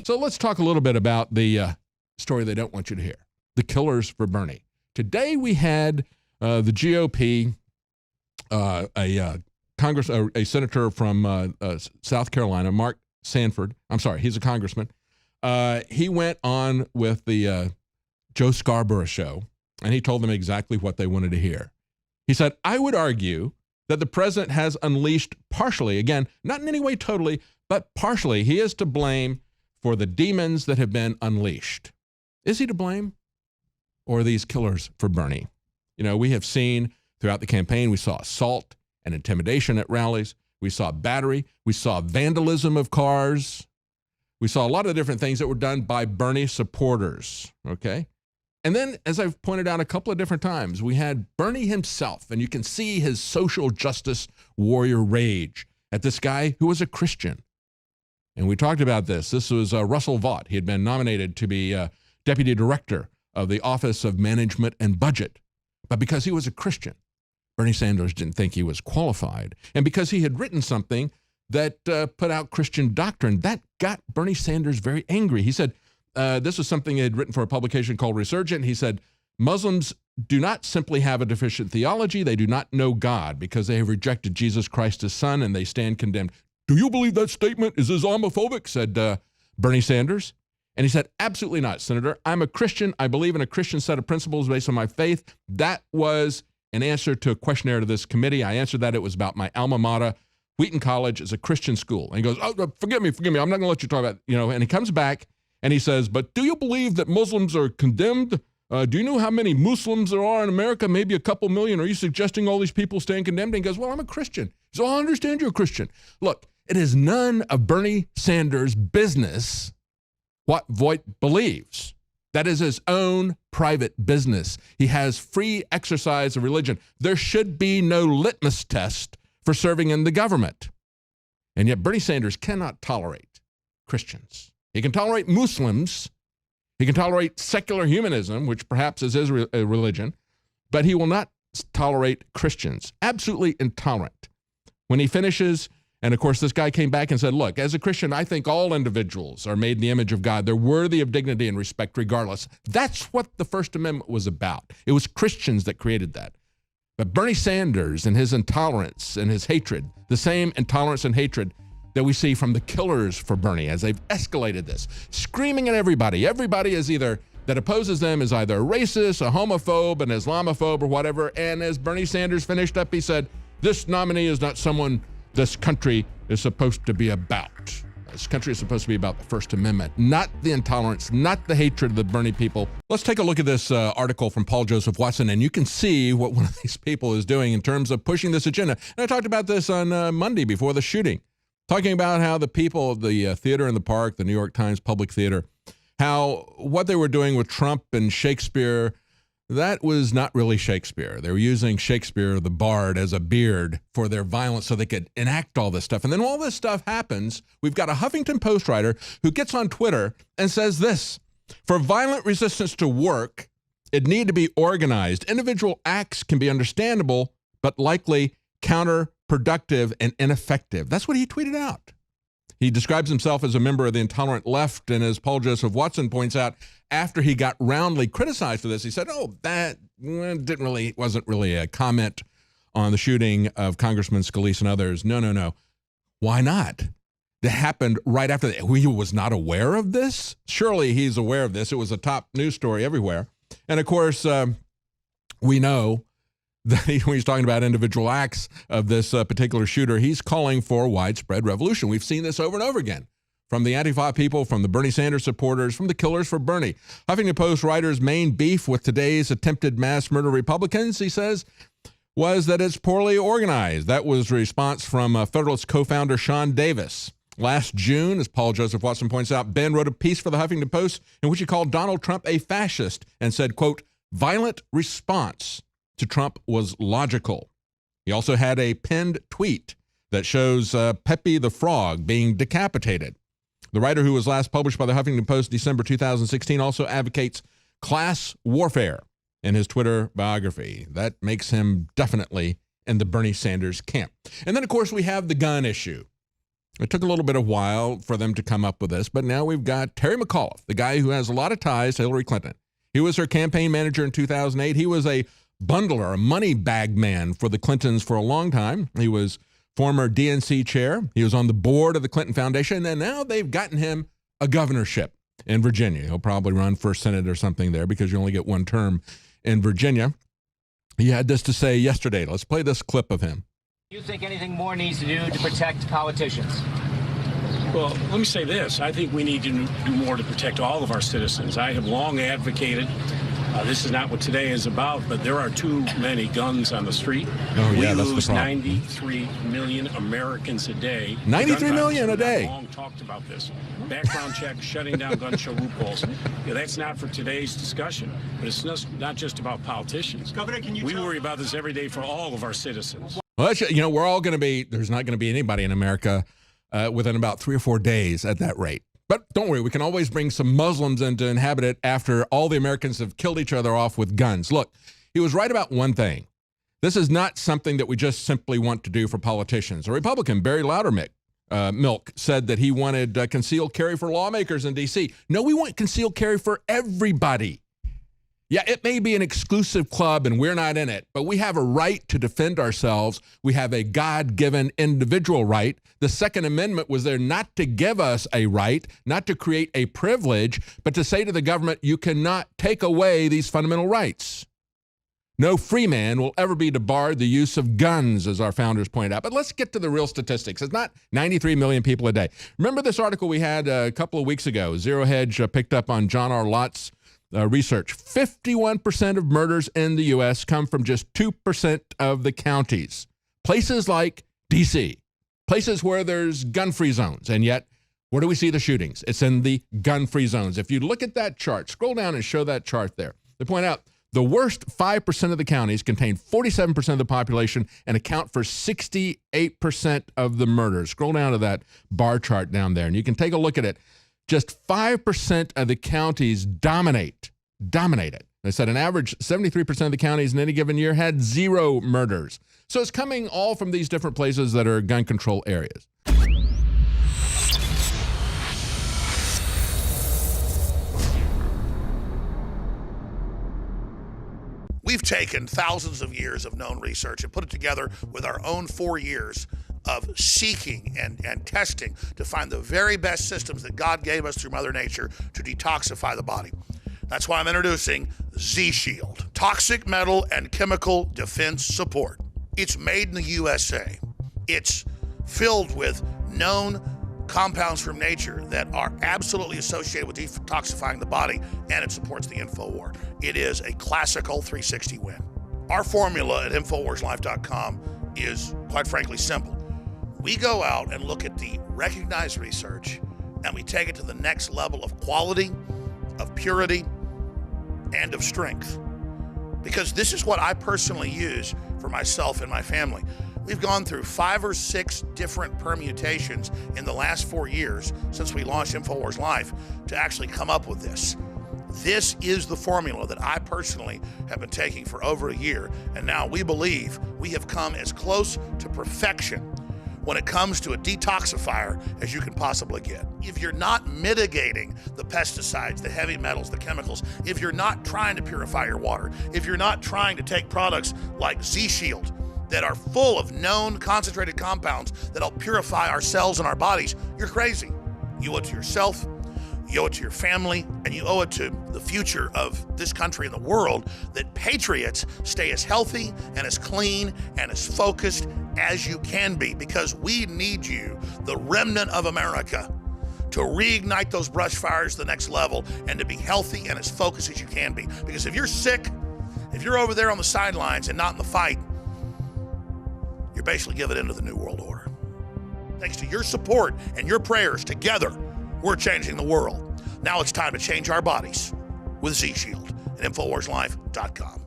So let's talk a little bit about the story they don't want you to hear, the killers for Bernie. Today we had the GOP, a senator from South Carolina, Mark Sanford. I'm sorry, he's a congressman. He went on with the Joe Scarborough show, and he told them exactly what they wanted to hear. He said, I would argue that the president has unleashed partially, again, not in any way totally, but partially, he is to blame for the demons that have been unleashed. Is he to blame? Or are these killers for Bernie? You know, we have seen throughout the campaign, we saw assault and intimidation at rallies. We saw battery. We saw vandalism of cars. We saw a lot of different things that were done by Bernie supporters, okay? And then, as I've pointed out a couple of different times, we had Bernie himself, and you can see his social justice warrior rage at this guy who was a Christian. And we talked about this. This was Russell Vought. He had been nominated to be deputy director of the Office of Management and Budget. But because he was a Christian, Bernie Sanders didn't think he was qualified. And because he had written something that put out Christian doctrine, that got Bernie Sanders very angry. He said, this was something he had written for a publication called Resurgent. He said, Muslims do not simply have a deficient theology. They do not know God because they have rejected Jesus Christ as son and they stand condemned. Do you believe that statement is Islamophobic? Said Bernie Sanders. And he said, absolutely not, Senator. I'm a Christian. I believe in a Christian set of principles based on my faith. That was an answer to a questionnaire to this committee. I answered that. It was about my alma mater. Wheaton College is a Christian school. And he goes, oh, forgive me. I'm not going to let you talk about, and he comes back and he says, but do you believe that Muslims are condemned? Do you know how many Muslims there are in America? Maybe a couple million. Are you suggesting all these people stand condemned? And he goes, well, I'm a Christian. So I understand you're a Christian. Look, it is none of Bernie Sanders' business what Vought believes. That is his own private business. He has free exercise of religion. There should be no litmus test for serving in the government. And yet Bernie Sanders cannot tolerate Christians. He can tolerate Muslims. He can tolerate secular humanism, which perhaps is his religion, but he will not tolerate Christians. Absolutely intolerant. When he finishes, and of course this guy came back and said, look, as a Christian, I think all individuals are made in the image of God. They're worthy of dignity and respect regardless. That's what the First Amendment was about. It was Christians that created that. But Bernie Sanders and his intolerance and his hatred, the same intolerance and hatred that we see from the killers for Bernie as they've escalated this, screaming at everybody. Everybody is either, that opposes them is either a racist, a homophobe, an Islamophobe, or whatever. And as Bernie Sanders finished up, he said, this nominee is not someone this country is supposed to be about. This country is supposed to be about the First Amendment, not the intolerance, not the hatred of the Bernie people. Let's take a look at this article from Paul Joseph Watson, and you can see what one of these people is doing in terms of pushing this agenda. And I talked about this on Monday before the shooting, talking about how the people of the theater in the park, the New York Times Public Theater, how what they were doing with Trump and Shakespeare, that was not really Shakespeare. They were using Shakespeare, the bard, as a beard for their violence so they could enact all this stuff. And then all this stuff happens. We've got a Huffington Post writer who gets on Twitter and says this, for violent resistance to work, it need to be organized. Individual acts can be understandable, but likely counterproductive and ineffective. That's what he tweeted out. He describes himself as a member of the intolerant left, and as Paul Joseph Watson points out, after he got roundly criticized for this, he said, oh, that wasn't really a comment on the shooting of Congressman Scalise and others. No. Why not? That happened right after that. He was not aware of this? Surely he's aware of this. It was a top news story everywhere. And of course, we know that when he's talking about individual acts of this particular shooter, he's calling for widespread revolution. We've seen this over and over again from the Antifa people, from the Bernie Sanders supporters, from the killers for Bernie. Huffington Post writer's main beef with today's attempted mass murder Republicans, he says, was that it's poorly organized. That was a response from Federalist co-founder Sean Davis. Last June, as Paul Joseph Watson points out, Ben wrote a piece for the Huffington Post in which he called Donald Trump a fascist and said, quote, violent response to Trump was logical. He also had a pinned tweet that shows Pepe the Frog being decapitated. The writer, who was last published by the Huffington Post December 2016, also advocates class warfare in his Twitter biography. That makes him definitely in the Bernie Sanders camp. And then, of course, we have the gun issue. It took a little bit of while for them to come up with this, but now we've got Terry McAuliffe, the guy who has a lot of ties to Hillary Clinton. He was her campaign manager in 2008. He was a bundler, a money bag man for the Clintons for a long time. He was former DNC chair. He was on the board of the Clinton Foundation, and now they've gotten him a governorship in Virginia. He'll probably run for Senate or something there because you only get one term in Virginia. He had this to say yesterday. Let's play this clip of him. Do you think anything more needs to do to protect politicians? Well, let me say this. I think we need to do more to protect all of our citizens. I have long advocated, this is not what today is about, but there are too many guns on the street. Oh, yeah, we that's lose the problem. 93 million Americans a day. 93 million a day. We've long talked about this. Background checks, shutting down gun show loopholes. That's not for today's discussion, but it's not just about politicians. Governor, can you we worry about this every day for all of our citizens. Well, we're all going to be, there's not going to be anybody in America within about 3 or 4 days at that rate. But don't worry, we can always bring some Muslims in to inhabit it after all the Americans have killed each other off with guns. Look, he was right about one thing. This is not something that we just simply want to do for politicians. A Republican, Barry Loudermilk, said that he wanted concealed carry for lawmakers in D.C. No, we want concealed carry for everybody. Yeah, it may be an exclusive club and we're not in it, but we have a right to defend ourselves. We have a God-given individual right. The Second Amendment was there not to give us a right, not to create a privilege, but to say to the government, you cannot take away these fundamental rights. No free man will ever be debarred the use of guns, as our founders pointed out. But let's get to the real statistics. It's not 93 million people a day. Remember this article we had a couple of weeks ago? Zero Hedge picked up on John R. Lott's research. 51% of murders in the U.S. come from just 2% of the counties. Places like D.C., places where there's gun-free zones. And yet, where do we see the shootings? It's in the gun-free zones. If you look at that chart, scroll down and show that chart there. They point out the worst 5% of the counties contain 47% of the population and account for 68% of the murders. Scroll down to that bar chart down there, and you can take a look at it. Just 5% of the counties dominate it. They said an average 73% of the counties in any given year had 0 murders. So it's coming all from these different places that are gun control areas. We've taken thousands of years of known research and put it together with our own 4 years of seeking and testing to find the very best systems that God gave us through Mother Nature to detoxify the body. That's why I'm introducing Z-Shield, Toxic Metal and Chemical Defense Support. It's made in the USA. It's filled with known compounds from nature that are absolutely associated with detoxifying the body, and it supports the InfoWar. It is a classical 360 win. Our formula at InfoWarsLife.com is, quite frankly, simple. We go out and look at the recognized research, and we take it to the next level of quality, of purity, and of strength. Because this is what I personally use for myself and my family. We've gone through 5 or 6 different permutations in the last 4 years since we launched InfoWars Life to actually come up with this. This is the formula that I personally have been taking for over a year, and now we believe we have come as close to perfection when it comes to a detoxifier as you can possibly get. If you're not mitigating the pesticides, the heavy metals, the chemicals, if you're not trying to purify your water, if you're not trying to take products like Z-Shield that are full of known concentrated compounds that help purify our cells and our bodies, you're crazy. You owe it to yourself, you owe it to your family, and you owe it to the future of this country and the world that patriots stay as healthy and as clean and as focused as you can be, because we need you, the remnant of America, to reignite those brush fires to the next level and to be healthy and as focused as you can be. Because if you're sick, if you're over there on the sidelines and not in the fight, you're basically giving in to the New World Order. Thanks to your support and your prayers, together, we're changing the world. Now it's time to change our bodies with Z-Shield at InfoWarsLife.com.